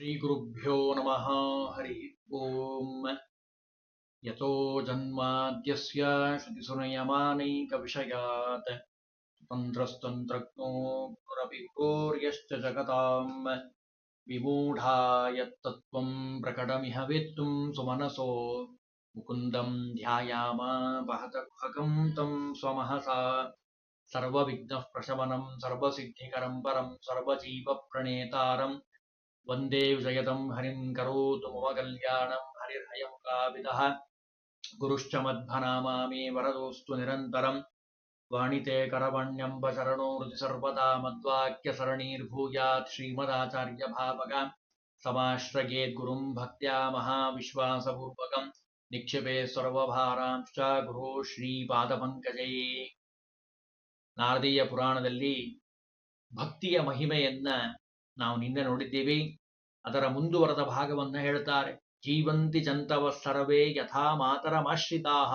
श्रीगुरुभ्यो नमः। हरि ओम्। यतो जन्माद्यस्य श्रुतिसुनयमानैकविषयात् तन्त्रस्तन्त्रज्ञो गुरुरपि गुरोर्यश्च जगताम् विमूढा यत्तत्त्वं प्रकटमिह वेत्तुं सुमनसो मुकुन्दं ध्यायाम वहतकुहकं तं स्वमहसा सर्वविघ्नः प्रशमनं सर्वसिद्धिकरं परं सर्वजीवप्रणेतारम् वन्दे विजयतं हरिं करोतु मम कल्याणं हरिर्हयमुखाविदः गुरुश्च मध्वनामामि वरदोऽस्तु निरन्तरं वाणिते करवण्यम्बचरणो हृदि सर्वदा मद्वाक्यसरणीर्भूयात् श्रीमदाचार्यभावग समाश्रयेद्गुरुं भक्त्या महाविश्वासपूर्वकं निक्षिपे सर्वभारांश्च गुरो ಶ್ರೀಪಾದಪಂಕಜೇ. ನಾರದೀಯ ಪುರಾಣದಲ್ಲಿ ಭಕ್ತಿಯ ಮಹಿಮೆಯನ್ನ ನಾವು ನಿನ್ನೆ ನೋಡಿದ್ದೀವಿ. ಅದರ ಮುಂದುವರೆದ ಭಾಗವನ್ನ ಹೇಳ್ತಾರೆ. ಜೀವಂತಿ ಜಂತವ ಸರ್ವೇ ಯಥಾ ಮಾತರಮಾಶ್ರಿತಾಃ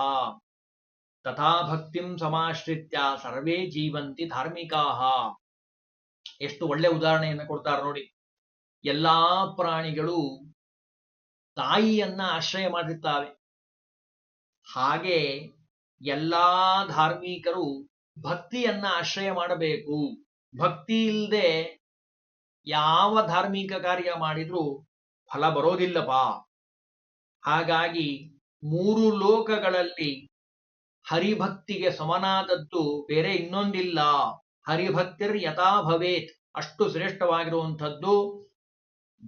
ತಥಾ ಭಕ್ತಿಂ ಸಮಾಶ್ರಿತ್ಯ ಸರ್ವೇ ಜೀವಂತಿ ಧಾರ್ಮಿಕಾಃ. ಎಷ್ಟು ಒಳ್ಳೆ ಉದಾಹರಣೆಯನ್ನು ಕೊಡ್ತಾರೆ ನೋಡಿ. ಎಲ್ಲಾ ಪ್ರಾಣಿಗಳು ತಾಯಿಯನ್ನ ಆಶ್ರಯ ಮಾಡಿರ್ತಾವೆ. ಹಾಗೆ ಎಲ್ಲಾ ಧಾರ್ಮಿಕರು ಭಕ್ತಿಯನ್ನ ಆಶ್ರಯ ಮಾಡಬೇಕು. ಭಕ್ತಿ ಇಲ್ಲದೆ ಯಾವ ಧಾರ್ಮಿಕ ಕಾರ್ಯ ಮಾಡಿದ್ರೂ ಫಲ ಬರೋದಿಲ್ಲಪ್ಪ. ಹಾಗಾಗಿ ಮೂರು ಲೋಕಗಳಲ್ಲಿ ಹರಿಭಕ್ತಿಗೆ ಸಮನಾದದ್ದು ಬೇರೆ ಇನ್ನೊಂದಿಲ್ಲ. ಹರಿಭಕ್ತಿರ್ ಯಥಾ ಭವೇತ್, ಅಷ್ಟು ಶ್ರೇಷ್ಠವಾಗಿರುವಂಥದ್ದು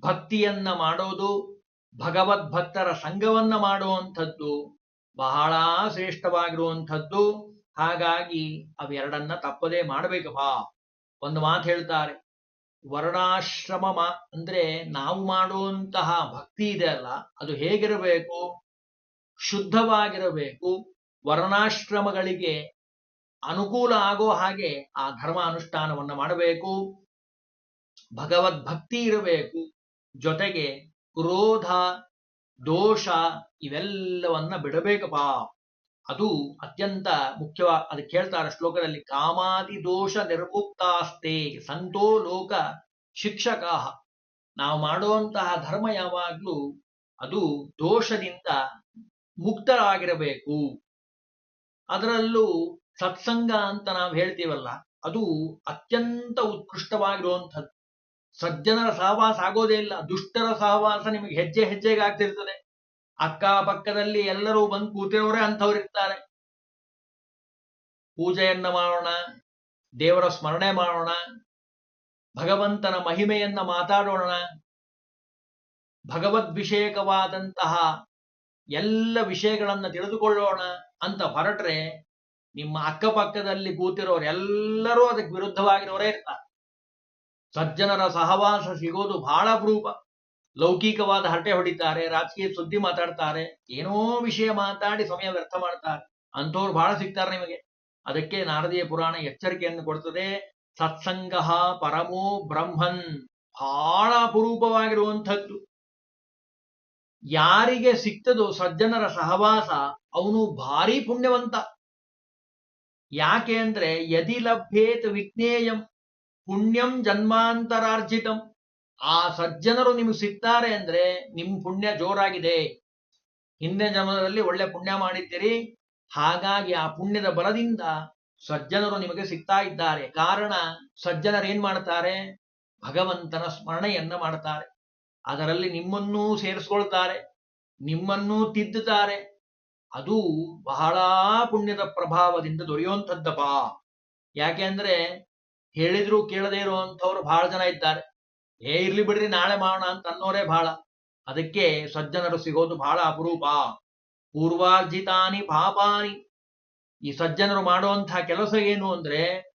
ಭಕ್ತಿಯನ್ನ ಮಾಡೋದು, ಭಗವದ್ಭಕ್ತರ ಸಂಘವನ್ನ ಮಾಡುವಂಥದ್ದು ಬಹಳ ಶ್ರೇಷ್ಠವಾಗಿರುವಂಥದ್ದು. ಹಾಗಾಗಿ ಅವೆರಡನ್ನ ತಪ್ಪದೇ ಮಾಡಬೇಕಪ್ಪ. ಒಂದು ಮಾತು ಹೇಳ್ತಾರೆ, ವರ್ಣಾಶ್ರಮ ಅಂದ್ರೆ ನಾವು ಮಾಡುವಂತಹ ಭಕ್ತಿ ಇದೆ ಅಲ್ಲ, ಅದು ಹೇಗಿರಬೇಕು? ಶುದ್ಧವಾಗಿರಬೇಕು. ವರ್ಣಾಶ್ರಮಗಳಿಗೆ ಅನುಕೂಲ ಆಗೋ ಹಾಗೆ ಆ ಧರ್ಮ ಅನುಷ್ಠಾನವನ್ನ ಮಾಡಬೇಕು. ಭಗವದ್ಭಕ್ತಿ ಇರಬೇಕು. ಜೊತೆಗೆ ಕ್ರೋಧ, ದೋಷ ಇವೆಲ್ಲವನ್ನ ಬಿಡಬೇಕಪ್ಪ. ಅದು ಅತ್ಯಂತ ಮುಖ್ಯವಾಗಿ ಅದಕ್ಕೆ ಹೇಳ್ತಾರೆ ಶ್ಲೋಕದಲ್ಲಿ, ಕಾಮಾದಿ ದೋಷ ನಿರ್ಮುಕ್ತಾಸ್ತೆ ಸಂತೋ ಲೋಕ ಶಿಕ್ಷಕ. ನಾವು ಮಾಡುವಂತಹ ಧರ್ಮ ಯಾವಾಗ್ಲೂ ಅದು ದೋಷದಿಂದ ಮುಕ್ತರಾಗಿರಬೇಕು. ಅದರಲ್ಲೂ ಸತ್ಸಂಗ ಅಂತ ನಾವು ಹೇಳ್ತೀವಲ್ಲ, ಅದು ಅತ್ಯಂತ ಉತ್ಕೃಷ್ಟವಾಗಿರುವಂಥದ್ದು. ಸಜ್ಜನರ ಸಹವಾಸ ಆಗೋದೇ ಇಲ್ಲ. ದುಷ್ಟರ ಸಹವಾಸ ನಿಮಗೆ ಹೆಜ್ಜೆ ಹೆಜ್ಜೆಗೆ ಆಗ್ತಿರ್ತದೆ. ಅಕ್ಕಪಕ್ಕದಲ್ಲಿ ಎಲ್ಲರೂ ಬಂದು ಕೂತಿರೋರೇ ಅಂಥವ್ರು ಇರ್ತಾರೆ. ಪೂಜೆಯನ್ನ ಮಾಡೋಣ, ದೇವರ ಸ್ಮರಣೆ ಮಾಡೋಣ, ಭಗವಂತನ ಮಹಿಮೆಯನ್ನ ಮಾತಾಡೋಣ, ಭಗವದ್ವಿಷಯಕವಾದಂತಹ ಎಲ್ಲ ವಿಷಯಗಳನ್ನ ತಿಳಿದುಕೊಳ್ಳೋಣ ಅಂತ ಹೊರಟ್ರೆ ನಿಮ್ಮ ಅಕ್ಕಪಕ್ಕದಲ್ಲಿ ಕೂತಿರೋರೆಲ್ಲರೂ ಅದಕ್ಕೆ ವಿರುದ್ಧವಾಗಿರೋರೇ ಇರ್ತಾರೆ. ಸಜ್ಜನರ ಸಹವಾಸ ಸಿಗೋದು ಬಹಳ ಅಪರೂಪ. ಲೌಕಿಕವಾದ ಹರಟೆ ಹೊಡಿತಾರೆ, ರಾಜಕೀಯ ಸುದ್ದಿ ಮಾತಾಡ್ತಾರೆ, ಏನೋ ವಿಷಯ ಮಾತಾಡಿ ಸಮಯ ವ್ಯರ್ಥ ಮಾಡ್ತಾರೆ. ಅಂಥವ್ರು ಬಹಳ ಸಿಗ್ತಾರೆ ನಿಮಗೆ. ಅದಕ್ಕೆ ನಾರದೀಯ ಪುರಾಣ ಎಚ್ಚರಿಕೆಯನ್ನು ಕೊಡ್ತದೆ. ಸತ್ಸಂಗ ಪರಮೋ ಬ್ರಹ್ಮನ್, ಬಹಳ ಅಪರೂಪವಾಗಿರುವಂಥದ್ದು. ಯಾರಿಗೆ ಸಿಕ್ತದೋ ಸಜ್ಜನರ ಸಹವಾಸ ಅವನು ಭಾರಿ ಪುಣ್ಯವಂತ. ಯಾಕೆ ಅಂದ್ರೆ ಯದಿ ಲಭ್ಯೇತ್ ವಿಜ್ಞೇಯಂ ಪುಣ್ಯಂ ಜನ್ಮಾಂತರಾರ್ಜಿತಂ. ಆ ಸಜ್ಜನರು ನಿಮ್ಗೆ ಸಿಗ್ತಾರೆ ಅಂದ್ರೆ ನಿಮ್ ಪುಣ್ಯ ಜೋರಾಗಿದೆ. ಹಿಂದಿನ ಜನ್ಮದಲ್ಲಿ ಒಳ್ಳೆ ಪುಣ್ಯ ಮಾಡಿದ್ದೀರಿ. ಹಾಗಾಗಿ ಆ ಪುಣ್ಯದ ಬಲದಿಂದ ಸಜ್ಜನರು ನಿಮಗೆ ಸಿಗ್ತಾ ಇದ್ದಾರೆ. ಕಾರಣ, ಸಜ್ಜನರು ಏನ್ ಮಾಡ್ತಾರೆ? ಭಗವಂತನ ಸ್ಮರಣೆಯನ್ನ ಮಾಡ್ತಾರೆ. ಅದರಲ್ಲಿ ನಿಮ್ಮನ್ನೂ ಸೇರಿಸ್ಕೊಳ್ತಾರೆ, ನಿಮ್ಮನ್ನೂ ತಿದ್ದುತ್ತಾರೆ. ಅದು ಬಹಳ ಪುಣ್ಯದ ಪ್ರಭಾವದಿಂದ ದೊರೆಯುವಂಥದ್ದಪ್ಪ. ಯಾಕೆ ಅಂದ್ರೆ ಹೇಳಿದ್ರು ಕೇಳದೇ ಇರುವಂಥವ್ರು ಬಹಳ ಜನ ಇದ್ದಾರೆ. ಇರ್ಲಿ ಬಿಡ್ರಿ ನಾಳೆ ಮಾಡೋಣ ಅಂತ ಅನ್ನೋರೇ ಬಹಳ. ಅದಕ್ಕೆ ಸಜ್ಜನರು ಸಿಗೋದು ಬಹಳ ಅಪರೂಪ. ಪೂರ್ವಾರ್ಜಿತಾನಿ ಪಾಪಾನಿ. ಈ ಸಜ್ಜನರು ಮಾಡುವಂತಹ ಕೆಲಸ ಏನು ಅಂದ್ರೆ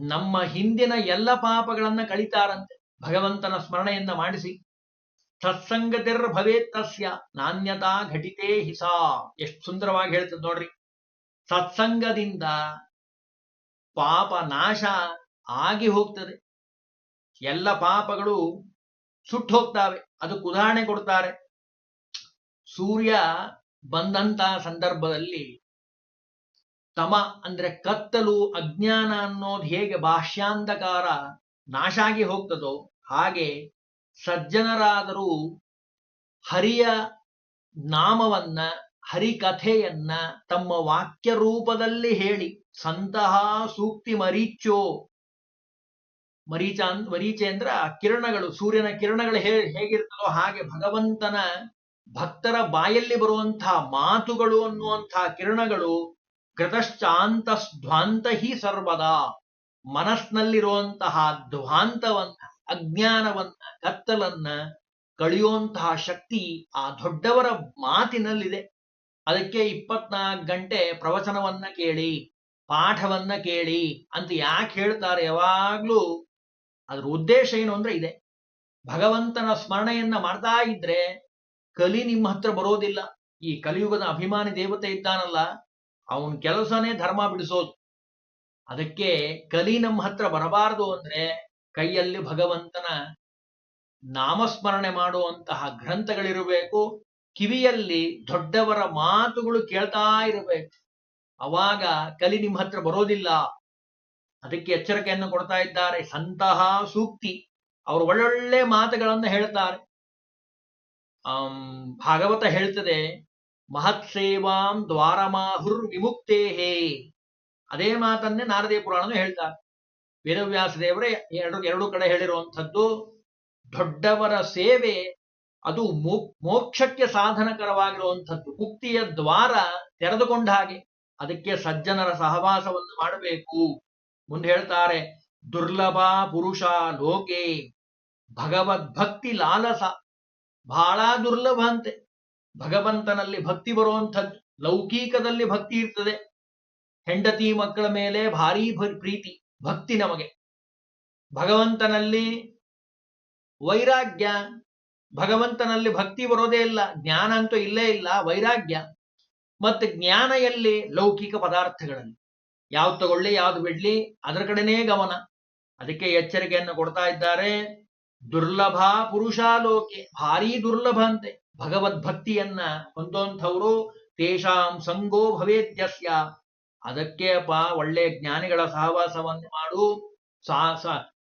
ನಮ್ಮ ಹಿಂದಿನ ಎಲ್ಲ ಪಾಪಗಳನ್ನ ಕಳಿತಾರಂತೆ ಭಗವಂತನ ಸ್ಮರಣೆಯನ್ನ ಮಾಡಿಸಿ. ಸತ್ಸಂಗತಿರ್ ಭವೇತ್ ತಸ್ಯ ನಾಣ್ಯತಾ ಘಟಿತೇ ಹಿಸಾ. ಎಷ್ಟು ಸುಂದರವಾಗಿ ಹೇಳ್ತದೆ ನೋಡ್ರಿ. ಸತ್ಸಂಗದಿಂದ ಪಾಪ ನಾಶ ಆಗಿ ಹೋಗ್ತದೆ. ಎಲ್ಲ ಪಾಪಗಳು ಸುಟ್ಟು ಹೋಗ್ತಾವೆ. ಅದಕ್ಕೆ ಉದಾಹರಣೆ ಕೊಡ್ತಾರೆ. ಸೂರ್ಯ ಬಂದಂತಹ ಸಂದರ್ಭದಲ್ಲಿ ತಮ ಅಂದ್ರೆ ಕತ್ತಲು, ಅಜ್ಞಾನ ಅನ್ನೋದು ಹೇಗೆ ಬಾಹ್ಯಾಂಧಕಾರ ನಾಶ ಆಗಿ ಹೋಗ್ತದೋ ಹಾಗೆ ಸಜ್ಜನರಾದರೂ ಹರಿಯ ನಾಮವನ್ನ ಹರಿಕಥೆಯನ್ನ ತಮ್ಮ ವಾಕ್ಯ ರೂಪದಲ್ಲಿ ಹೇಳಿ ಸಂತಹ ಸೂಕ್ತಿ ಮರೀಚೋ, ಮರೀಚೆ ಅಂದ್ರ ಕಿರಣಗಳು, ಸೂರ್ಯನ ಕಿರಣಗಳು ಹೇಗಿರ್ತದೋ ಹಾಗೆ ಭಗವಂತನ ಭಕ್ತರ ಬಾಯಲ್ಲಿ ಬರುವಂತಹ ಮಾತುಗಳು ಅನ್ನುವಂತಹ ಕಿರಣಗಳು ಕೃತಶ್ಚಾಂತಸ್ಧ್ವಾಂತ ಹಿ ಸರ್ವದಾ, ಮನಸ್ಸಿನಲ್ಲಿರುವಂತಹ ಧ್ವಾಂತವನ್ನ, ಅಜ್ಞಾನವನ್ನ, ಕತ್ತಲನ್ನ ಕಳೆಯುವಂತಹ ಶಕ್ತಿ ಆ ದೊಡ್ಡವರ ಮಾತಿನಲ್ಲಿದೆ. ಅದಕ್ಕೆ 24 ಗಂಟೆ ಪ್ರವಚನವನ್ನ ಕೇಳಿ, ಪಾಠವನ್ನ ಕೇಳಿ ಅಂತ ಯಾಕೆ ಹೇಳ್ತಾರೆ? ಯಾವಾಗ್ಲೂ ಅದ್ರ ಉದ್ದೇಶ ಏನು ಅಂದ್ರೆ ಇದೆ, ಭಗವಂತನ ಸ್ಮರಣೆಯನ್ನ ಮಾಡ್ತಾ ಇದ್ರೆ ಕಲಿ ನಿಮ್ಮ ಹತ್ರ ಬರೋದಿಲ್ಲ. ಈ ಕಲಿಯುಗದ ಅಭಿಮಾನಿ ದೇವತೆ ಇದ್ದಾನಲ್ಲ, ಅವನ ಕೆಲಸನೇ ಧರ್ಮ ಬಿಡಿಸೋದು. ಅದಕ್ಕೆ ಕಲಿ ನಮ್ಮ ಹತ್ರ ಬರಬಾರದು ಅಂದ್ರೆ ಕೈಯಲ್ಲಿ ಭಗವಂತನ ನಾಮಸ್ಮರಣೆ ಮಾಡುವಂತಹ ಗ್ರಂಥಗಳಿರಬೇಕು, ಕಿವಿಯಲ್ಲಿ ದೊಡ್ಡವರ ಮಾತುಗಳು ಕೇಳ್ತಾ ಇರಬೇಕು. ಅವಾಗ ಕಲಿ ನಿಮ್ಮ ಹತ್ರ ಬರೋದಿಲ್ಲ. ಅದಕ್ಕೆ ಎಚ್ಚರಿಕೆಯನ್ನು ಕೊಡ್ತಾ ಇದ್ದಾರೆ. ಸಂತಹ ಸೂಕ್ತಿ, ಅವರು ಒಳ್ಳೊಳ್ಳೆ ಮಾತುಗಳನ್ನು ಹೇಳ್ತಾರೆ. ಭಾಗವತ ಹೇಳ್ತದೆ, ಮಹತ್ ಸೇವಾಂ ದ್ವಾರಮಾಹುರ್ ವಿಮುಕ್ತೇಹೇ. ಅದೇ ಮಾತನ್ನೇ ನಾರದೇ ಪುರಾಣನು ಹೇಳ್ತಾರೆ. ವೇದವ್ಯಾಸ ದೇವರೇ ಎರಡು ಕಡೆ ಹೇಳಿರುವಂಥದ್ದು, ದೊಡ್ಡವರ ಸೇವೆ ಅದು ಮೋಕ್ಷಕ್ಕೆ ಸಾಧನಕರವಾಗಿರುವಂಥದ್ದು, ಮುಕ್ತಿಯ ದ್ವಾರ ತೆರೆದುಕೊಂಡ ಹಾಗೆ. ಅದಕ್ಕೆ ಸಜ್ಜನರ ಸಹವಾಸವನ್ನು ಮಾಡಬೇಕು. ಮುಂದೆ ಹೇಳ್ತಾರೆ, ದುರ್ಲಭ ಪುರುಷ ಲೋಕೆ ಭಗವದ್ಭಕ್ತಿ ಲಾಲಸ. ಬಹಳ ದುರ್ಲಭ ಅಂತೆ ಭಗವಂತನಲ್ಲಿ ಭಕ್ತಿ ಬರುವಂಥದ್ದು. ಲೌಕಿಕದಲ್ಲಿ ಭಕ್ತಿ ಇರ್ತದೆ, ಹೆಂಡತಿ ಮಕ್ಕಳ ಮೇಲೆ ಭಾರೀ ಪ್ರೀತಿ ಭಕ್ತಿ ನಮಗೆ. ಭಗವಂತನಲ್ಲಿ ವೈರಾಗ್ಯ, ಭಗವಂತನಲ್ಲಿ ಭಕ್ತಿ ಬರೋದೇ ಇಲ್ಲ, ಜ್ಞಾನ ಅಂತೂ ಇಲ್ಲೇ ಇಲ್ಲ, ವೈರಾಗ್ಯ. ಮತ್ತೆ ಜ್ಞಾನ ಎಲ್ಲಿ? ಲೌಕಿಕ ಪದಾರ್ಥಗಳಲ್ಲಿ. ಯಾವ್ದು ತಗೊಳ್ಳಿ ಯಾವ್ದು ಬಿಡ್ಲಿ ಅದರ ಕಡೆನೇ ಗಮನ. ಅದಕ್ಕೆ ಎಚ್ಚರಿಕೆಯನ್ನು ಕೊಡ್ತಾ ಇದ್ದಾರೆ. ದುರ್ಲಭ ಪುರುಷಾಲೋಕೆ, ಭಾರೀ ದುರ್ಲಭ ಅಂತೆ ಭಗವದ್ಭಕ್ತಿಯನ್ನ ಹೊಂದುವಂಥವ್ರು. ತೇಷಾಂ ಸಂಗೋ ಭವೇದ್ಯಸ್ಯ. ಅದಕ್ಕೆ ಒಳ್ಳೆ ಜ್ಞಾನಿಗಳ ಸಹವಾಸವನ್ನು ಮಾಡು.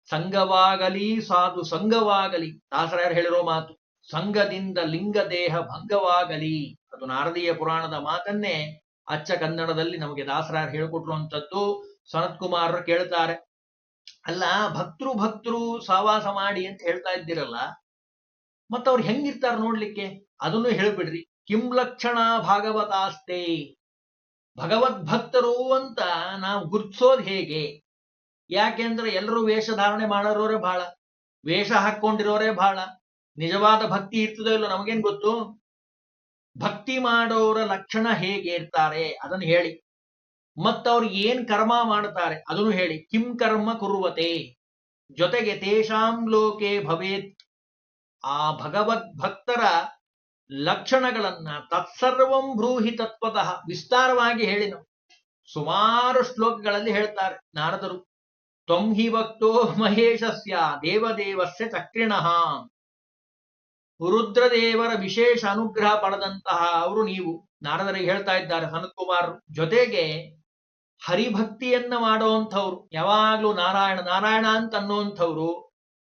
ಸಂಗವಾಗಲಿ ಸಾಧು ಸಂಗವಾಗಲಿ, ದಾಸರಾಯರು ಹೇಳಿರೋ ಮಾತು. ಸಂಘದಿಂದ ಲಿಂಗ ದೇಹ ಭಂಗವಾಗಲಿ, ಅದು ನಾರದೀಯ ಪುರಾಣದ ಮಾತನ್ನೇ ಅಚ್ಚ ಕನ್ನಡದಲ್ಲಿ ನಮಗೆ ದಾಸರಾಯರು ಹೇಳಿಕೊಟ್ಟಿರುವಂಥದ್ದು. ಸನತ್ ಕುಮಾರರು ಕೇಳ್ತಾರೆ, ಅಲ್ಲ ಭಕ್ತರು ಸಹವಾಸ ಮಾಡಿ ಅಂತ ಹೇಳ್ತಾ ಇದ್ದೀರಲ್ಲ, ಮತ್ತವ್ರು ಹೆಂಗಿರ್ತಾರ ನೋಡ್ಲಿಕ್ಕೆ ಅದನ್ನು ಹೇಳ್ಬಿಡ್ರಿ. ಕಿಂ ಲಕ್ಷಣ ಭಾಗವತಾಸ್ತೆ, ಭಗವದ್ಭಕ್ತರು ಅಂತ ನಾವು ಗುರ್ತಿಸೋದು ಹೇಗೆ? ಯಾಕೆಂದ್ರೆ ಎಲ್ಲರೂ ವೇಷ ಧಾರಣೆ ಮಾಡೋರೇ ಬಹಳ, ವೇಷ ಹಾಕೊಂಡಿರೋರೇ ಬಹಳ. ನಿಜವಾದ ಭಕ್ತಿ ಇರ್ತದೋ ಇಲ್ಲೋ ನಮಗೇನ್ ಗೊತ್ತು? ಭಕ್ತಿ ಮಾಡೋರ ಲಕ್ಷಣ ಹೇಗೆ ಇರ್ತಾರೆ ಅದನ್ನು ಹೇಳಿ, ಮತ್ತವ್ರು ಏನ್ ಕರ್ಮ ಮಾಡ್ತಾರೆ ಅದನ್ನು ಹೇಳಿ. ಕಿಂ ಕರ್ಮ ಕುರುವತೆ, ಜೊತೆಗೆ ತೇಷಾಂ ಲೋಕೆ ಭವೇತ್, ಆ ಭಗವದ್ಭಕ್ತರ ಲಕ್ಷಣಗಳನ್ನ ತತ್ಸರ್ವಂ ಬ್ರೂಹಿ ತತ್ವತಃ ವಿಸ್ತಾರವಾಗಿ ಹೇಳಿ ನಾವು ಸುಮಾರು ಶ್ಲೋಕಗಳಲ್ಲಿ ಹೇಳ್ತಾರೆ ನಾರದರು. ತ್ವಂ ಹಿ ಭಕ್ತೋ ಮಹೇಶಸ್ಯ ದೇವದೇವಸ್ಯ ಚಕ್ರಿಣಃ. ರುದ್ರದೇವರ ವಿಶೇಷ ಅನುಗ್ರಹ ಪಡೆದಂತಹ ಅವರು ನೀವು, ನಾರದರಿಗೆ ಹೇಳ್ತಾ ಇದ್ದಾರೆ ಸನತ್ ಕುಮಾರ್. ಜೊತೆಗೆ ಹರಿಭಕ್ತಿಯನ್ನ ಮಾಡುವಂಥವ್ರು, ಯಾವಾಗ್ಲೂ ನಾರಾಯಣ ನಾರಾಯಣ ಅಂತ ಅನ್ನುವಂಥವ್ರು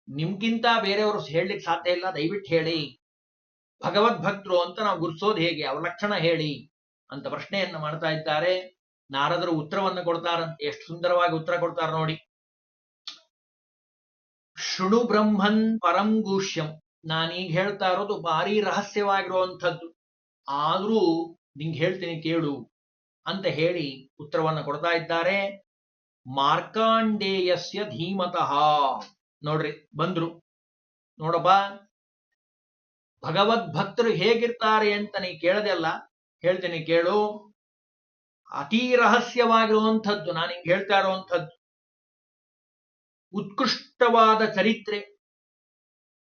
ನಿಮ್ಗಿಂತ ಬೇರೆಯವರು ಹೇಳಲಿಕ್ಕೆ ಸಾಧ್ಯ ಇಲ್ಲ. ದಯವಿಟ್ಟು ಹೇಳಿ, ಭಗವದ್ಭಕ್ತರು ಅಂತ ನಾವು ಗುರುಸೋದು ಹೇಗೆ, ಅವ್ರ ಲಕ್ಷಣ ಹೇಳಿ ಅಂತ ಪ್ರಶ್ನೆಯನ್ನ ಮಾಡ್ತಾ ಇದ್ದಾರೆ. ನಾರದರು ಉತ್ತರವನ್ನು ಕೊಡ್ತಾರಂತೆ. ಎಷ್ಟು ಸುಂದರವಾಗಿ ಉತ್ತರ ಕೊಡ್ತಾರೆ ನೋಡಿ. ಶೃಣು ಬ್ರಹ್ಮನ್ ಪರಂ ಗೂಷ್ಯಂ. ನಾನೀಗ ಹೇಳ್ತಾ ಇರೋದು ಭಾರಿ ರಹಸ್ಯವಾಗಿರುವಂಥದ್ದು, ಆದ್ರೂ ನಿಂಗೆ ಹೇಳ್ತೀನಿ ಕೇಳು ಅಂತ ಹೇಳಿ ಉತ್ತರವನ್ನು ಕೊಡ್ತಾ ಇದ್ದಾರೆ. ಮಾರ್ಕಾಂಡೇಯಸ್ಯ ಧೀಮತಃ. ನೋಡ್ರಿ ಬಂದ್ರು, ನೋಡಪ್ಪ ಭಗವದ್ಭಕ್ತರು ಹೇಗಿರ್ತಾರೆ ಅಂತ ನೀ ಕೇಳದೆ ಅಲ್ಲ, ಹೇಳ್ತೀನಿ ಕೇಳು. ಅತೀ ರಹಸ್ಯವಾಗಿರುವಂಥದ್ದು ನಾನು ಹಿಂಗೆ ಹೇಳ್ತಾ ಇರುವಂಥದ್ದು. ಉತ್ಕೃಷ್ಟವಾದ ಚರಿತ್ರೆ,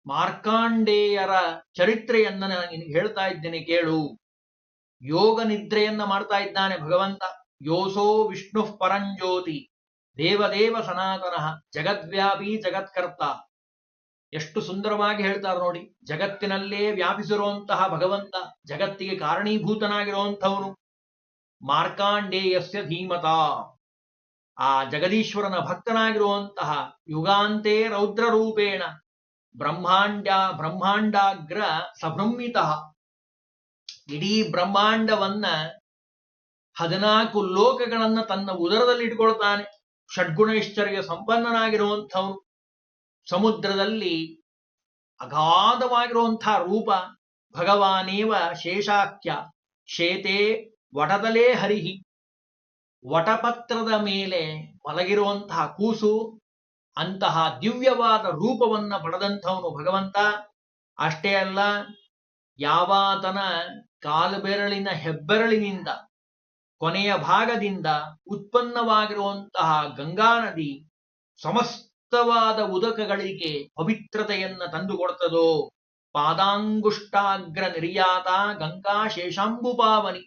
ಮಾರ್ಕಾಂಡೇಯರ ಚರಿತ್ರೆಯನ್ನ ನಾನು ನಿನಗೆ ಹೇಳ್ತಾ ಇದ್ದೇನೆ ಕೇಳು. ಯೋಗ ನಿದ್ರೆಯನ್ನ ಮಾಡ್ತಾ ಇದ್ದಾನೆ ಭಗವಂತ. ಯೋಸೋ ವಿಷ್ಣು ಪರಂಜ್ಯೋತಿ ದೇವದೇವ ಸನಾತನಃ ಜಗದ್ವ್ಯಾಪಿ ಜಗತ್ಕರ್ತ. ಎಷ್ಟು ಸುಂದರವಾಗಿ ಹೇಳ್ತಾರೆ ನೋಡಿ. ಜಗತ್ತಿನಲ್ಲೇ ವ್ಯಾಪಿಸಿರುವಂತಹ ಭಗವಂತ, ಜಗತ್ತಿಗೆ ಕಾರಣೀಭೂತನಾಗಿರುವಂಥವನು. ಮಾರ್ಕಾಂಡೇಯಸ್ಯ ಧೀಮತ, ಆ ಜಗದೀಶ್ವರನ ಭಕ್ತನಾಗಿರುವಂತಹ ಯುಗಾಂತೆ ರೌದ್ರ ರೂಪೇಣ ಬ್ರಹ್ಮಾಂಡಾಗ್ರ ಸಭ್ರಮಿತ. ಇಡೀ ಬ್ರಹ್ಮಾಂಡವನ್ನ 14 ಲೋಕಗಳನ್ನ ತನ್ನ ಉದರದಲ್ಲಿ ಇಟ್ಕೊಳ್ತಾನೆ. ಷಡ್ಗುಣೈಶ್ಚರ್ಯ ಸಂಪನ್ನನಾಗಿರುವಂಥವನು. ಸಮುದ್ರದಲ್ಲಿ ಅಗಾಧವಾಗಿರುವಂತಹ ರೂಪ. ಭಗವಾನೇವ ಶೇಷಾಖ್ಯ ಶೇತೆ ವಟದಲೇ ಹರಿಹಿ. ವಟಪತ್ರದ ಮೇಲೆ ಮಲಗಿರುವಂತಹ ಕೂಸು. ಅಂತಹ ದಿವ್ಯವಾದ ರೂಪವನ್ನ ಪಡೆದಂಥವನು ಭಗವಂತ. ಅಷ್ಟೇ ಅಲ್ಲ, ಯಾವಾತನ ಕಾಲುಬೆರಳಿನ ಹೆಬ್ಬೆರಳಿನಿಂದ ಕೊನೆಯ ಭಾಗದಿಂದ ಉತ್ಪನ್ನವಾಗಿರುವಂತಹ ಗಂಗಾ ನದಿ ಸಮಸ್ತವಾದ ಉದಕಗಳಿಗೆ ಪವಿತ್ರತೆಯನ್ನ ತಂದುಕೊಡ್ತದೋ, ಪಾದಾಂಗುಷ್ಟಾಗ್ರ ನಿರ್ಯಾತ ಗಂಗಾ ಶೇಷಾಂಬುಪಾವನಿ.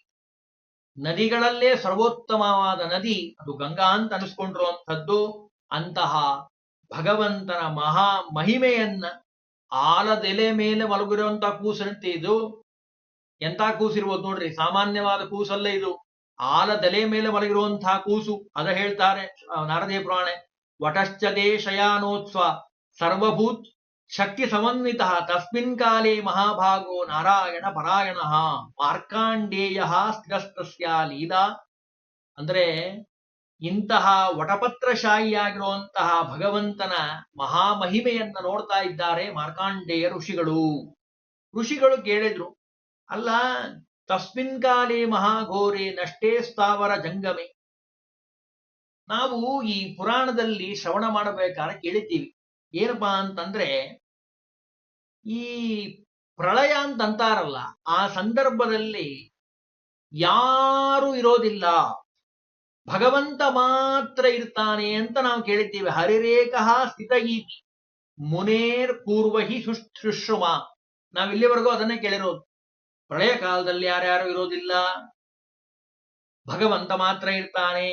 ನದಿಗಳಲ್ಲೇ ಸರ್ವೋತ್ತಮವಾದ ನದಿ ಅದು ಗಂಗಾ ಅಂತ ಅನಿಸ್ಕೊಂಡಿರುವಂಥದ್ದು. ಅಂತಹ ಭಗವಂತನ ಮಹಾ ಮಹಿಮೆಯನ್ನ ಆಲದೆಲೆ ಮೇಲೆ ಮಲಗಿರುವಂತಹ ಕೂಸಂತೆ ಇದು. ಎಂತ ಕೂಸಿರ್ಬೋದು ನೋಡ್ರಿ, ಸಾಮಾನ್ಯವಾದ ಕೂಸಲ್ಲ ಇದು. ಆಲದೆಲೆ ಮೇಲೆ ಮಲಗಿರುವಂತಹ ಕೂಸು. ಅದ ಹೇಳ್ತಾರೆ ನಾರದೀಯ ಪುರಾಣೆ. ವಟಶ್ಚದೇ ಶಯಾನೋತ್ಸ್ವ ಸರ್ವಭೂತ್ ಶಕ್ತಿ ಸಮನ್ವಿತ ತಸ್ಮಿನ್ ಕಾಲೇ ಮಹಾಭಾಗೋ ನಾರಾಯಣ ಪರಾಯಣ ಮಾರ್ಕಾಂಡೇಯ ಸ್ಥಿರಸ್ತಸ್ಯ ಲೀಲಾ. ಅಂದ್ರೆ ಇಂತಹ ವಟಪತ್ರಶಾಹಿಯಾಗಿರುವಂತಹ ಭಗವಂತನ ಮಹಾಮಹಿಮೆಯನ್ನ ನೋಡ್ತಾ ಇದ್ದಾರೆ ಮಾರ್ಕಾಂಡೇಯ ಋಷಿಗಳು. ಋಷಿಗಳು ಕೇಳಿದ್ರು, ಅಲ್ಲ, ತಸ್ಮಿನ್ ಕಾಲೇ ಮಹಾಘೋರೆ ನಷ್ಟೇ ಸ್ಥಾವರ ಜಂಗಮೆ. ನಾವು ಈ ಪುರಾಣದಲ್ಲಿ ಶ್ರವಣ ಮಾಡಬೇಕಾದ್ರೆ ಕೇಳಿದ್ದೀವಿ. ಏನಪ್ಪಾ ಅಂತಂದ್ರೆ, ಈ ಪ್ರಳಯ ಅಂತಂತಾರಲ್ಲ, ಆ ಸಂದರ್ಭದಲ್ಲಿ ಯಾರು ಇರೋದಿಲ್ಲ, ಭಗವಂತ ಮಾತ್ರ ಇರ್ತಾನೆ ಅಂತ ನಾವು ಕೇಳಿದ್ದೀವಿ. ಹರಿರೇಕಃ ಸ್ಥಿತ ಈತಿ ಮುನೇರ್ ಪೂರ್ವಹಿ ಶುಶ್ರುಮ. ನಾವು ಇಲ್ಲಿವರೆಗೂ ಅದನ್ನೇ ಕೇಳಿರೋದು. ಪ್ರಳಯ ಕಾಲದಲ್ಲಿ ಯಾರ್ಯಾರು ಇರೋದಿಲ್ಲ, ಭಗವಂತ ಮಾತ್ರ ಇರ್ತಾನೆ.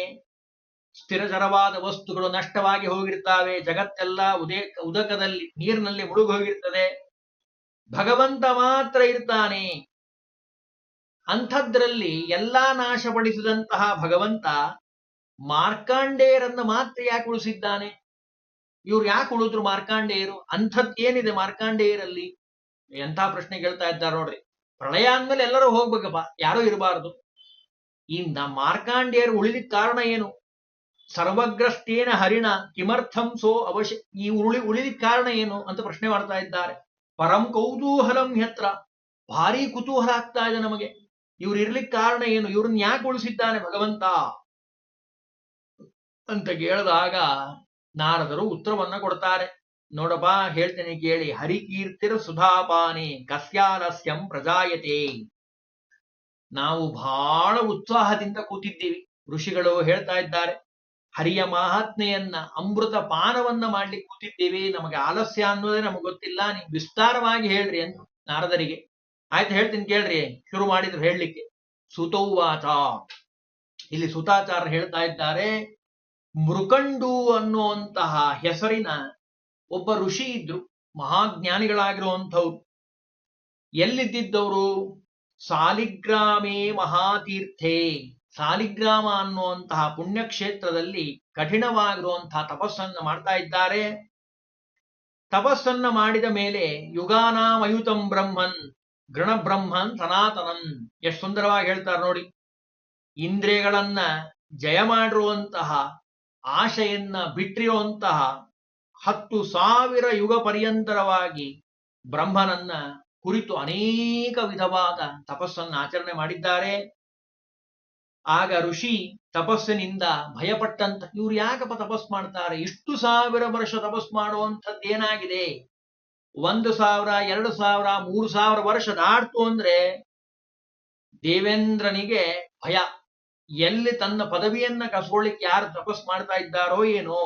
ಸ್ಥಿರಚರವಾದ ವಸ್ತುಗಳು ನಷ್ಟವಾಗಿ ಹೋಗಿರ್ತಾವೆ. ಜಗತ್ತೆಲ್ಲ ಉದಕದಲ್ಲಿ ನೀರಿನಲ್ಲಿ ಮುಳುಗಿ ಹೋಗಿರ್ತದೆ. ಭಗವಂತ ಮಾತ್ರ ಇರ್ತಾನೆ. ಅಂಥದ್ರಲ್ಲಿ ಎಲ್ಲಾ ನಾಶಪಡಿಸಿದಂತಹ ಭಗವಂತ ಮಾರ್ಕಾಂಡೇಯರನ್ನ ಮಾತ್ರ ಯಾಕೆ ಉಳಿಸಿದ್ದಾನೆ? ಇವ್ರು ಯಾಕೆ ಉಳಿದ್ರು ಮಾರ್ಕಾಂಡೇಯರು? ಅಂಥದ್ದೇನಿದೆ ಮಾರ್ಕಾಂಡೇಯರಲ್ಲಿ? ಎಂಥ ಪ್ರಶ್ನೆ ಕೇಳ್ತಾ ಇದ್ದಾರೆ ನೋಡ್ರಿ. ಪ್ರಳಯ ಅಂದ್ಮೇಲೆ ಎಲ್ಲರೂ ಹೋಗ್ಬೇಕಪ್ಪ, ಯಾರೂ ಇರಬಾರ್ದು. ಈ ಮಾರ್ಕಾಂಡೇಯರು ಉಳಿಲಿಕ್ಕೆ ಕಾರಣ ಏನು? ಸರ್ವಗ್ರಸ್ತೇನ ಹರಿಣ ಕಿಮರ್ಥಂ ಸೋ ಅವಶ್ಯ. ಈ ಉಳಿಲಿಕ್ಕೆ ಕಾರಣ ಏನು ಅಂತ ಪ್ರಶ್ನೆ ಮಾಡ್ತಾ ಇದ್ದಾರೆ. ಪರಂ ಕೌತೂಹಲಂ ಹ್ಯತ್ರ. ಭಾರಿ ಕುತೂಹಲ ಆಗ್ತಾ ಇದೆ ನಮಗೆ. ಇವ್ರು ಇರ್ಲಿಕ್ಕೆ ಕಾರಣ ಏನು? ಇವ್ರನ್ನ ಯಾಕೆ ಉಳಿಸಿದ್ದಾನೆ ಭಗವಂತ ಅಂತ ಕೇಳಿದಾಗ ನಾರದರು ಉತ್ತರವನ್ನ ಕೊಡ್ತಾರೆ. ನೋಡಪ್ಪ, ಹೇಳ್ತೇನೆ ಕೇಳಿ. ಹರಿಕೀರ್ತಿರ ಸುಧಾಪಾನೆ ಕಸ್ಯಾಲಸ್ಯಂ ಪ್ರಜಾಯತೆ. ನಾವು ಬಹಳ ಉತ್ಸಾಹದಿಂದ ಕೂತಿದ್ದೀವಿ. ಋಷಿಗಳು ಹೇಳ್ತಾ ಇದ್ದಾರೆ, ಹರಿಯ ಮಹಾತ್ಮೆಯನ್ನ ಅಮೃತ ಪಾನವನ್ನ ಮಾಡ್ಲಿಕ್ಕೆ ಕೂತಿದ್ದೀವಿ. ನಮಗೆ ಆಲಸ್ಯ ಅನ್ನೋದೇ ನಮಗೆ ಗೊತ್ತಿಲ್ಲ, ನೀವು ವಿಸ್ತಾರವಾಗಿ ಹೇಳ್ರಿ ಅಂತ ನಾರದರಿಗೆ. ಆಯ್ತು, ಹೇಳ್ತೀನಿ ಕೇಳ್ರಿ. ಶುರು ಮಾಡಿದ್ರು ಹೇಳಲಿಕ್ಕೆ. ಸುತೌವಾಚ. ಇಲ್ಲಿ ಸುತಾಚಾರ್ಯ ಹೇಳ್ತಾ ಇದ್ದಾರೆ, ಮೃಕಂಡು ಅನ್ನುವಂತಹ ಹೆಸರಿನ ಒಬ್ಬ ಋಷಿ ಇದ್ರು, ಮಹಾಜ್ಞಾನಿಗಳಾಗಿರುವಂಥವ್ರು. ಎಲ್ಲಿದ್ದವರು? ಸಾಲಿಗ್ರಾಮೇ ಮಹಾತೀರ್ಥೆ. ಸಾಲಿಗ್ರಾಮ ಅನ್ನುವಂತಹ ಪುಣ್ಯಕ್ಷೇತ್ರದಲ್ಲಿ ಕಠಿಣವಾಗಿರುವಂತಹ ತಪಸ್ಸನ್ನ ಮಾಡ್ತಾ ಇದ್ದಾರೆ. ತಪಸ್ಸನ್ನ ಮಾಡಿದ ಮೇಲೆ ಯುಗಾನಾಮಯುತಂ ಬ್ರಹ್ಮನ್ ಗೃಣ ಬ್ರಹ್ಮನ್ ಸನಾತನಂ. ಎಷ್ಟು ಸುಂದರವಾಗಿ ಹೇಳ್ತಾರೆ ನೋಡಿ. ಇಂದ್ರಿಯಗಳನ್ನ ಜಯ ಮಾಡಿರುವಂತಹ, ಆಶೆಯನ್ನ ಬಿಟ್ಟಿರುವಂತಹ 10,000 ಯುಗ ಪರ್ಯಂತರವಾಗಿ ಬ್ರಹ್ಮನನ್ನ ಕುರಿತು ಅನೇಕ ವಿಧವಾದ ತಪಸ್ಸನ್ನು ಆಚರಣೆ ಮಾಡಿದ್ದಾರೆ. ಆಗ ಋಷಿ ತಪಸ್ಸಿನಿಂದ ಭಯಪಟ್ಟಂತ, ಇವ್ರು ಯಾಕಪ್ಪ ತಪಸ್ ಮಾಡ್ತಾರೆ? ಇಷ್ಟು 1000 ವರ್ಷ ತಪಸ್ ಮಾಡುವಂಥದ್ದೇನಾಗಿದೆ? 1,000, 2,000, 3,000 ವರ್ಷ ದಾಟ್ತು ಅಂದ್ರೆ ದೇವೇಂದ್ರನಿಗೆ ಭಯ. ಎಲ್ಲಿ ತನ್ನ ಪದವಿಯನ್ನ ಕಸ್ಕೊಳ್ಳಿಕ್ಕೆ ಯಾರು ತಪಸ್ ಮಾಡ್ತಾ ಇದ್ದಾರೋ ಏನೋ.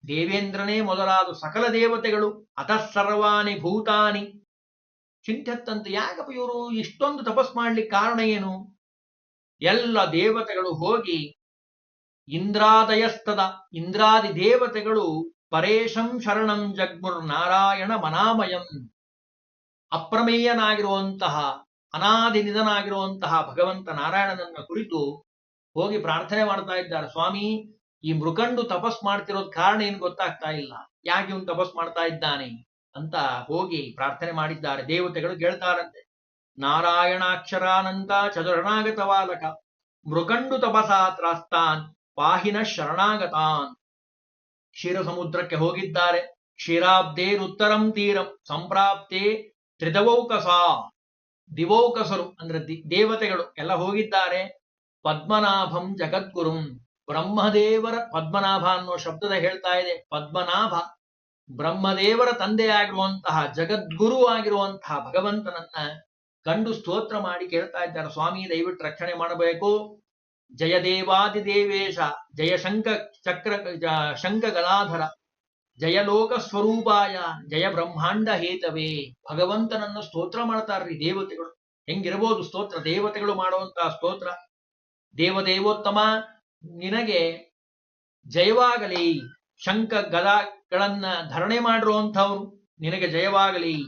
ದೇವೇಂದ್ರನೇ ಮೊದಲಾದ ಸಕಲ ದೇವತೆಗಳು ಅತಃ ಸರ್ವಾಣಿ ಭೂತಾನಿ ಚಿಂತೆತ್ತಂತೆ. ಯಾಕಪ್ಪ ಇವರು ಇಷ್ಟೊಂದು ತಪಸ್ ಮಾಡ್ಲಿಕ್ಕೆ ಕಾರಣ ಏನು? ಎಲ್ಲ ದೇವತೆಗಳು ಹೋಗಿ ಇಂದ್ರಾದಯಸ್ತದ, ಇಂದ್ರಾದಿ ದೇವತೆಗಳು ಪರೇಶಂ ಶರಣಂ ಜಗ್ಮುರ್ ನಾರಾಯಣ ಮನಾಮಯಂ. ಅಪ್ರಮೇಯನಾಗಿರುವಂತಹ, ಅನಾದಿ ನಿಧನಾಗಿರುವಂತಹ ಭಗವಂತ ನಾರಾಯಣನನ್ನ ಕುರಿತು ಹೋಗಿ ಪ್ರಾರ್ಥನೆ ಮಾಡ್ತಾ ಇದ್ದಾರೆ. ಸ್ವಾಮಿ, ಈ ಮೃಕಂಡು ತಪಸ್ ಮಾಡ್ತಿರೋದ್ ಕಾರಣ ಏನು ಗೊತ್ತಾಗ್ತಾ ಇಲ್ಲ. ಯಾಕೆ ಇವನು ತಪಸ್ ಮಾಡ್ತಾ ಇದ್ದಾನೆ? ಅಂತ ಹೋಗಿ ಪ್ರಾರ್ಥನೆ ಮಾಡಿದ್ದಾರೆ. ದೇವತೆಗಳು ಕೇಳ್ತಾರಂತೆ, ನಾರಾಯಣಾಕ್ಷರಾನಂತ ಚತುರ್ಣಾಗತ ಬಾಲಕ ಮೃಕಂಡು ತಪಸಾ ತ್ರಾಸ್ತಾನ್ ಪಾಹಿನ ಶರಣಾಗತಾನ್. ಕ್ಷೀರ ಸಮುದ್ರಕ್ಕೆ ಹೋಗಿದ್ದಾರೆ. ಕ್ಷೀರಾಬ್ದೇರುತ್ತರಂ ತೀರಂ ಸಂಪ್ರಾಪ್ತೆ ತ್ರಿದವೌಕಸ. ದಿವೌಕಸರು ಅಂದ್ರೆ ದೇವತೆಗಳು ಎಲ್ಲ ಹೋಗಿದ್ದಾರೆ. ಪದ್ಮನಾಭಂ ಜಗದ್ಗುರುಂ, ಬ್ರಹ್ಮದೇವರ ಪದ್ಮನಾಭ ಅನ್ನೋ ಶಬ್ದದ ಹೇಳ್ತಾ ಇದೆ. ಪದ್ಮನಾಭ ಬ್ರಹ್ಮದೇವರ ತಂದೆಯಾಗಿರುವಂತಹ ಜಗದ್ಗುರು ಆಗಿರುವಂತಹ ಭಗವಂತನನ್ನ ಕಂಡು ಸ್ತೋತ್ರ ಮಾಡಿ ಕೇಳ್ತಾ ಇದ್ದಾರೆ, ಸ್ವಾಮಿ ದಯವಿಟ್ಟು ರಕ್ಷಣೆ ಮಾಡಬೇಕು. ಜಯ ದೇವಾದಿ ದೇವೇಶ, ಜಯ ಶಂಕ ಗಲಾಧರ, ಜಯ ಲೋಕ ಸ್ವರೂಪಾಯ, ಜಯ ಬ್ರಹ್ಮಾಂಡ ಹೇತವೇ. ಭಗವಂತನನ್ನು ಸ್ತೋತ್ರ ಮಾಡ್ತಾರ್ರಿ ದೇವತೆಗಳು. ಹೆಂಗಿರಬಹುದು ಸ್ತೋತ್ರ? ದೇವತೆಗಳು ಮಾಡುವಂತಹ ಸ್ತೋತ್ರ. ದೇವದೇವೋತ್ತಮ ನಿನಗೆ ಜಯವಾಗಲಿ, ಶಂಕ ಗದಗಳನ್ನ ಧರಣೆ ಮಾಡಿರುವಂಥವನು ನಿನಗೆ ಜಯವಾಗಲಿ.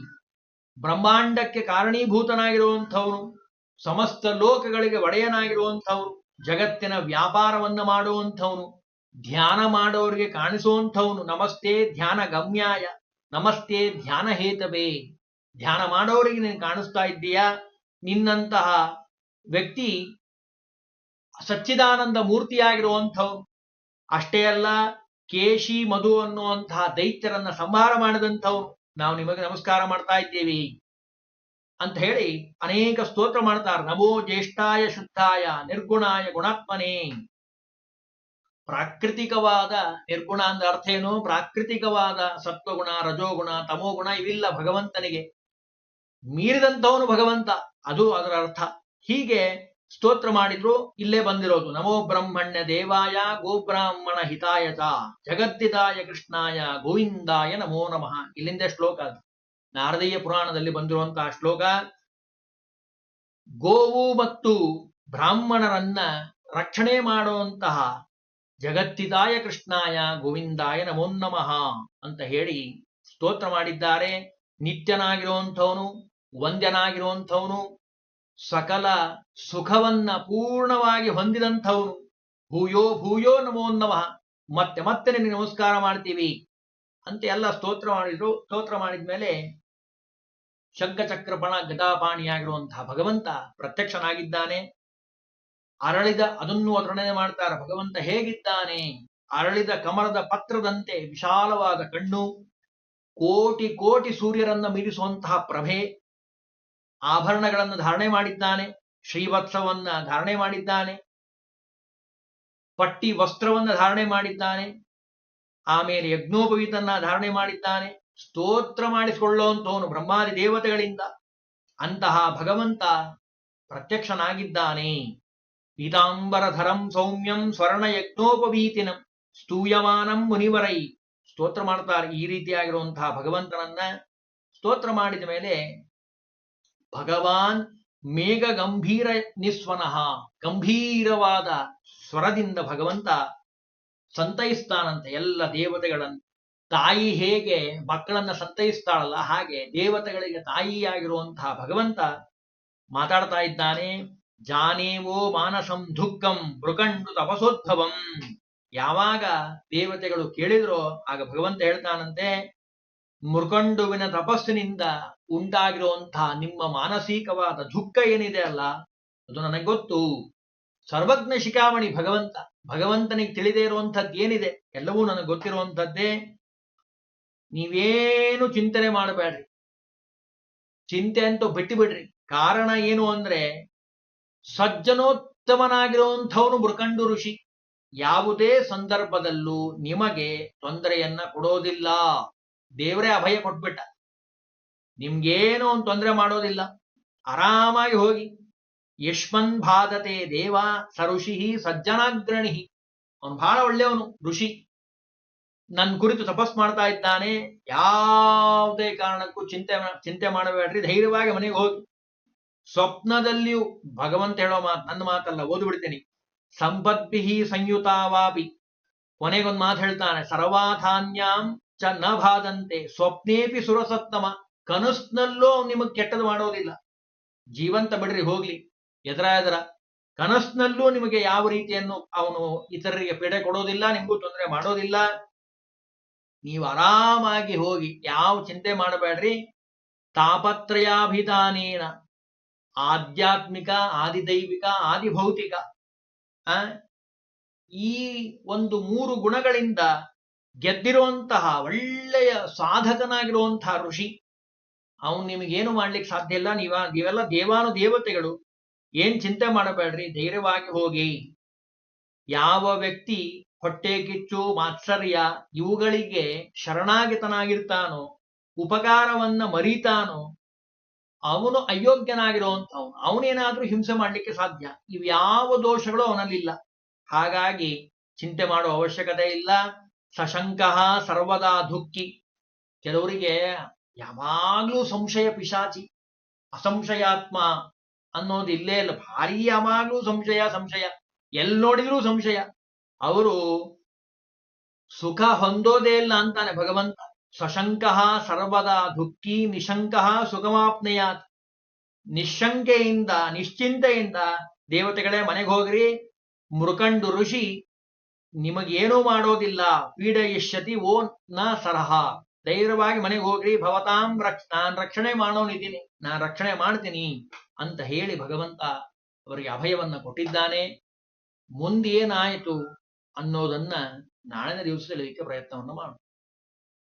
ಬ್ರಹ್ಮಾಂಡಕ್ಕೆ ಕಾರಣೀಭೂತನಾಗಿರುವಂಥವನು, ಸಮಸ್ತ ಲೋಕಗಳಿಗೆ ಒಡೆಯನಾಗಿರುವಂಥವನು, ಜಗತ್ತಿನ ವ್ಯಾಪಾರವನ್ನ ಮಾಡುವಂಥವನು, ಧ್ಯಾನ ಮಾಡೋರಿಗೆ ಕಾಣಿಸುವಂಥವನು. ನಮಸ್ತೆ ಧ್ಯಾನ ಗಮ್ಯಾಯ, ನಮಸ್ತೆ ಧ್ಯಾನ ಹೇತವೇ. ಧ್ಯಾನ ಮಾಡೋರಿಗೆ ನೀನು ಕಾಣಿಸ್ತಾ ಇದ್ದೀಯಾ. ನಿನ್ನಂತಹ ವ್ಯಕ್ತಿ ಸಚ್ಚಿದಾನಂದ ಮೂರ್ತಿಯಾಗಿರುವಂಥವನು. ಅಷ್ಟೇ ಅಲ್ಲ, ಕೇಶಿ ಮಧು ಅನ್ನುವಂತಹ ದೈತ್ಯರನ್ನ ಸಂಹಾರ ಮಾಡಿದಂಥವನು. ನಾವು ನಿಮಗೆ ನಮಸ್ಕಾರ ಮಾಡ್ತಾ ಇದ್ದೇವೆ ಅಂತ ಹೇಳಿ ಅನೇಕ ಸ್ತೋತ್ರ ಮಾಡ್ತಾರೆ. ನಮೋ ಜ್ಯೇಷ್ಠಾಯ ಶುದ್ಧಾಯ ನಿರ್ಗುಣಾಯ ಗುಣಾತ್ಮನೇ. ಪ್ರಾಕೃತಿಕವಾದ ನಿರ್ಗುಣ ಅಂದ ಅರ್ಥ ಏನು? ಪ್ರಾಕೃತಿಕವಾದ ಸತ್ವಗುಣ, ರಜೋಗುಣ, ತಮೋಗುಣ ಇವಿಲ್ಲ ಭಗವಂತನಿಗೆ. ಮೀರಿದಂಥವನು ಭಗವಂತ, ಅದು ಅದರ ಅರ್ಥ. ಹೀಗೆ ಸ್ತೋತ್ರ ಮಾಡಿದ್ರು. ಇಲ್ಲೇ ಬಂದಿರೋದು ನಮೋ ಬ್ರಹ್ಮಣ್ಯ ದೇವಾಯ ಗೋಬ್ರಾಹ್ಮಣ ಹಿತಾಯ ಚ ಜಗದ್ದಿತಾಯ ಕೃಷ್ಣಾಯ ಗೋವಿಂದಾಯ ನಮೋ ನಮಃ. ಇಲ್ಲಿಂದ ಶ್ಲೋಕ ಅದು ನಾರದೀಯ ಪುರಾಣದಲ್ಲಿ ಬಂದಿರುವಂತಹ ಶ್ಲೋಕ. ಗೋವು ಮತ್ತು ಬ್ರಾಹ್ಮಣರನ್ನ ರಕ್ಷಣೆ ಮಾಡುವಂತಹ ಜಗತ್ತಿದಾಯ ಕೃಷ್ಣಾಯ ಗೋವಿಂದಾಯ ನಮೋ ನಮಃ ಅಂತ ಹೇಳಿ ಸ್ತೋತ್ರ ಮಾಡಿದ್ದಾರೆ. ನಿತ್ಯನಾಗಿರುವಂಥವನು, ವಂದ್ಯನಾಗಿರುವಂಥವನು, ಸಕಲ ಸುಖವನ್ನ ಪೂರ್ಣವಾಗಿ ಹೊಂದಿದಂಥವನು. ಭೂಯೋ ಭೂಯೋ ನಮೋ ನಮಃ, ಮತ್ತೆ ಮತ್ತೆ ನಿನಗೆ ನಮಸ್ಕಾರ ಮಾಡ್ತೀವಿ ಅಂತ ಎಲ್ಲ ಸ್ತೋತ್ರ ಮಾಡಿದ್ರು. ಸ್ತೋತ್ರ ಮಾಡಿದ್ಮೇಲೆ ಶಂಖಚಕ್ರಪಣ ಗದಾಪಾಣಿಯಾಗಿರುವಂತಹ ಭಗವಂತ ಪ್ರತ್ಯಕ್ಷನಾಗಿದ್ದಾನೆ. ಅರಳಿದ ಅದನ್ನು ವರ್ಣನೆ ಮಾಡ್ತಾರೆ. ಭಗವಂತ ಹೇಗಿದ್ದಾನೆ? ಅರಳಿದ ಕಮಲದ ಪತ್ರದಂತೆ ವಿಶಾಲವಾದ ಕಣ್ಣು, ಕೋಟಿ ಕೋಟಿ ಸೂರ್ಯರನ್ನ ಮೀರಿಸುವಂತಹ ಪ್ರಭೆ, ಆಭರಣಗಳನ್ನು ಧಾರಣೆ ಮಾಡಿದ್ದಾನೆ, ಶ್ರೀವತ್ಸವನ್ನ ಧಾರಣೆ ಮಾಡಿದ್ದಾನೆ, ಪಟ್ಟಿ ವಸ್ತ್ರವನ್ನ ಧಾರಣೆ ಮಾಡಿದ್ದಾನೆ, ಆಮೇಲೆ ಯಜ್ಞೋಪವೀತನ್ನ ಧಾರಣೆ ಮಾಡಿದ್ದಾನೆ. ಸ್ತೋತ್ರ ಮಾಡಿಸಿಕೊಳ್ಳುವಂತವನು ಬ್ರಹ್ಮಾದಿ ದೇವತೆಗಳಿಂದ. ಅಂತಹ ಭಗವಂತ ಪ್ರತ್ಯಕ್ಷನಾಗಿದ್ದಾನೆ. ಪೀತಾಂಬರಧರಂ ಸೌಮ್ಯಂ ಸ್ವರ್ಣ ಯಜ್ಞೋಪವೀತಿನಂ ಸ್ತೂಯಮಾನಂ ಮುನಿವರೈ. ಸ್ತೋತ್ರ ಮಾಡ್ತಾರೆ. ಈ ರೀತಿಯಾಗಿರುವಂತಹ ಭಗವಂತನನ್ನ ಸ್ತೋತ್ರ ಮಾಡಿದ ಮೇಲೆ ಭಗವಾನ್ ಮೇಘ ಗಂಭೀರ ನಿಸ್ವನಃ, ಗಂಭೀರವಾದ ಸ್ವರದಿಂದ ಭಗವಂತ ಸಂತೈಸ್ತಾನಂತೆ ಎಲ್ಲ ದೇವತೆಗಳನ್ನು. ತಾಯಿ ಹೇಗೆ ಮಕ್ಕಳನ್ನ ಸಂತೈಸ್ತಾಳಲ್ಲ, ಹಾಗೆ ದೇವತೆಗಳಿಗೆ ತಾಯಿಯಾಗಿರುವಂತಹ ಭಗವಂತ ಮಾತಾಡ್ತಾ ಇದ್ದಾನೆ. ಜಾನೇವೋ ಮಾನಸಂ ದುಃಖಂ ಮೃಕಂಡು ತಪಸೋದ್ಭವಂ. ಯಾವಾಗ ದೇವತೆಗಳು ಕೇಳಿದ್ರೋ ಆಗ ಭಗವಂತ ಹೇಳ್ತಾನಂತೆ, ಮೃಕಂಡುವಿನ ತಪಸ್ಸಿನಿಂದ ಉಂಟಾಗಿರುವಂತಹ ನಿಮ್ಮ ಮಾನಸಿಕವಾದ ದುಃಖ ಏನಿದೆ ಅಲ್ಲ, ಅದು ನನಗೆ ಗೊತ್ತು. ಸರ್ವಜ್ಞ ಶಿಖಾಮಣಿ ಭಗವಂತ. ಭಗವಂತನಿಗೆ ತಿಳಿದೇ ಇರುವಂಥದ್ದು ಏನಿದೆ ಎಲ್ಲವೂ ನನಗೆ ಗೊತ್ತಿರುವಂಥದ್ದೇ. ನೀವೇನು ಚಿಂತನೆ ಮಾಡಬೇಡ್ರಿ, ಚಿಂತೆ ಅಂತೂ ಬಿಟ್ಟು ಬಿಡ್ರಿ. ಕಾರಣ ಏನು ಅಂದ್ರೆ, ಸಜ್ಜನೋತ್ತಮನಾಗಿರುವಂಥವನು ಮೃಕಂಡು ಋಷಿ ಯಾವುದೇ ಸಂದರ್ಭದಲ್ಲೂ ನಿಮಗೆ ತೊಂದರೆಯನ್ನ ಕೊಡೋದಿಲ್ಲ. ದೇವರೇ ಅಭಯ ಕೊಟ್ಬಿಟ್ಟ, ನಿಮ್ಗೇನು ಒಂದು ತೊಂದರೆ ಮಾಡೋದಿಲ್ಲ, ಆರಾಮಾಗಿ ಹೋಗಿ. ಯಶ್ಮನ್ ಬಾಧತೆ ದೇವ ಸ ಋಷಿ ಸಜ್ಜನಾಗ್ರಣಿ. ಅವನು ಬಹಳ ಒಳ್ಳೆಯವನು ಋಷಿ, ನನ್ನ ಕುರಿತು ತಪಸ್ ಮಾಡ್ತಾ ಇದ್ದಾನೆ. ಯಾವುದೇ ಕಾರಣಕ್ಕೂ ಚಿಂತೆ ಮಾಡಬೇಡ್ರಿ, ಧೈರ್ಯವಾಗಿ ಮನೆಗೆ ಹೋಗಿ. ಸ್ವಪ್ನದಲ್ಲಿಯೂ ಭಗವಂತ ಹೇಳೋ ಮಾತು ನನ್ನ ಮಾತಲ್ಲ, ಓದ್ಬಿಡ್ತೀನಿ. ಸಂಪದ್ಭಿಹಿ ಸಂಯುತಾವಾಪಿ. ಕೊನೆಗೊಂದು ಮಾತು ಹೇಳ್ತಾನೆ, ಸರ್ವಾಧಾನ್ಯಾಂ ಚ ನ ಬಾಧಂತೆ ಸ್ವಪ್ನೇಪಿ ಸುರಸತ್ತಮ. ಕನಸ್ನಲ್ಲೂ ನಿಮಗ್ ಕೆಟ್ಟದು ಮಾಡೋದಿಲ್ಲ. ಜೀವಂತ ಬಿಡ್ರಿ ಹೋಗ್ಲಿ, ಎದರ ಕನಸ್ನಲ್ಲೂ ನಿಮಗೆ ಯಾವ ರೀತಿಯನ್ನು ಅವನು ಇತರರಿಗೆ ಪೀಡೆ ಕೊಡೋದಿಲ್ಲ, ನಿಮಗೂ ತೊಂದರೆ ಮಾಡೋದಿಲ್ಲ. ನೀವು ಆರಾಮಾಗಿ ಹೋಗಿ, ಯಾವ ಚಿಂತೆ ಮಾಡಬೇಡ್ರಿ. ತಾಪತ್ರಯಾಭಿಧಾನೇನ ಆಧ್ಯಾತ್ಮಿಕ, ಆದಿದೈವಿಕ, ಆದಿಭೌತಿಕ ಈ ಒಂದು 3 ಗುಣಗಳಿಂದ ಗೆದ್ದಿರುವಂತಹ ಒಳ್ಳೆಯ ಸಾಧಕನಾಗಿರುವಂತಹ ಋಷಿ. ಅವನು ನಿಮಗೇನು ಮಾಡ್ಲಿಕ್ಕೆ ಸಾಧ್ಯ ಇಲ್ಲ. ನೀವೆಲ್ಲ ದೇವಾನು ದೇವತೆಗಳು, ಏನ್ ಚಿಂತೆ ಮಾಡಬೇಡ್ರಿ, ಧೈರ್ಯವಾಗಿ ಹೋಗಿ. ಯಾವ ವ್ಯಕ್ತಿ ಹೊಟ್ಟೆ ಕಿಚ್ಚು, ಮಾತ್ಸರ್ಯ ಇವುಗಳಿಗೆ ಶರಣಾಗಿತನಾಗಿರ್ತಾನೋ, ಉಪಕಾರವನ್ನ ಮರೀತಾನೋ, ಅವನು ಅಯೋಗ್ಯನಾಗಿರುವಂಥವನು. ಅವನೇನಾದ್ರೂ ಹಿಂಸೆ ಮಾಡ್ಲಿಕ್ಕೆ ಸಾಧ್ಯ. ಇವ್ಯಾವ ದೋಷಗಳು ಅವನಲ್ಲಿಲ್ಲ. ಹಾಗಾಗಿ ಚಿಂತೆ ಮಾಡುವ ಅವಶ್ಯಕತೆ ಇಲ್ಲ. ಸಶಂಕಃ ಸರ್ವದಾ ದುಃಖಿ. ಕೆಲವರಿಗೆ ಯಾವಾಗ್ಲೂ ಸಂಶಯ ಪಿಶಾಚಿ, ಅಸಂಶಯಾತ್ಮ ಅನ್ನೋದು ಇಲ್ಲೇ ಇಲ್ಲ. ಭಾರಿ ಯಾವಾಗ್ಲೂ ಸಂಶಯ ಸಂಶಯ, ಎಲ್ಲಿ ನೋಡಿದ್ರೂ ಸಂಶಯ. ಅವರು ಸುಖ ಹೊಂದೋದೇ ಇಲ್ಲ ಅಂತಾನೆ ಭಗವಂತ. ಸಶಂಕಃ ಸರ್ವದಾ ದುಃಖಿ ನಿಶಂಕಃ ಸುಖಮಾಪ್ನೆಯಾತ್. ನಿಶಂಕೆಯಿಂದ, ನಿಶ್ಚಿಂತೆಯಿಂದ ದೇವತೆಗಳೇ ಮನೆಗೆ ಹೋಗ್ರಿ. ಮೃಕಂಡು ಋಷಿ ನಿಮಗೇನೂ ಮಾಡೋದಿಲ್ಲ. ಪೀಡಯಿಷ್ಯತಿ ಓ ನ ಸರಹ. ಧೈರ್ಯವಾಗಿ ಮನೆಗೆ ಹೋಗ್ರಿ. ಭವತಾಂ ನಾನ್ ರಕ್ಷಣೆ ಮಾಡೋನಿದ್ದೀನಿ, ನಾನ್ ರಕ್ಷಣೆ ಮಾಡ್ತೀನಿ ಅಂತ ಹೇಳಿ ಭಗವಂತ ಅವರಿಗೆ ಅಭಯವನ್ನ ಕೊಟ್ಟಿದ್ದಾನೆ. ಮುಂದೇನಾಯಿತು ಅನ್ನೋದನ್ನ ನಾಳಿನ ದಿವಸದಲ್ಲಿ ಪ್ರಯತ್ನವನ್ನು ಮಾಡೋಣ.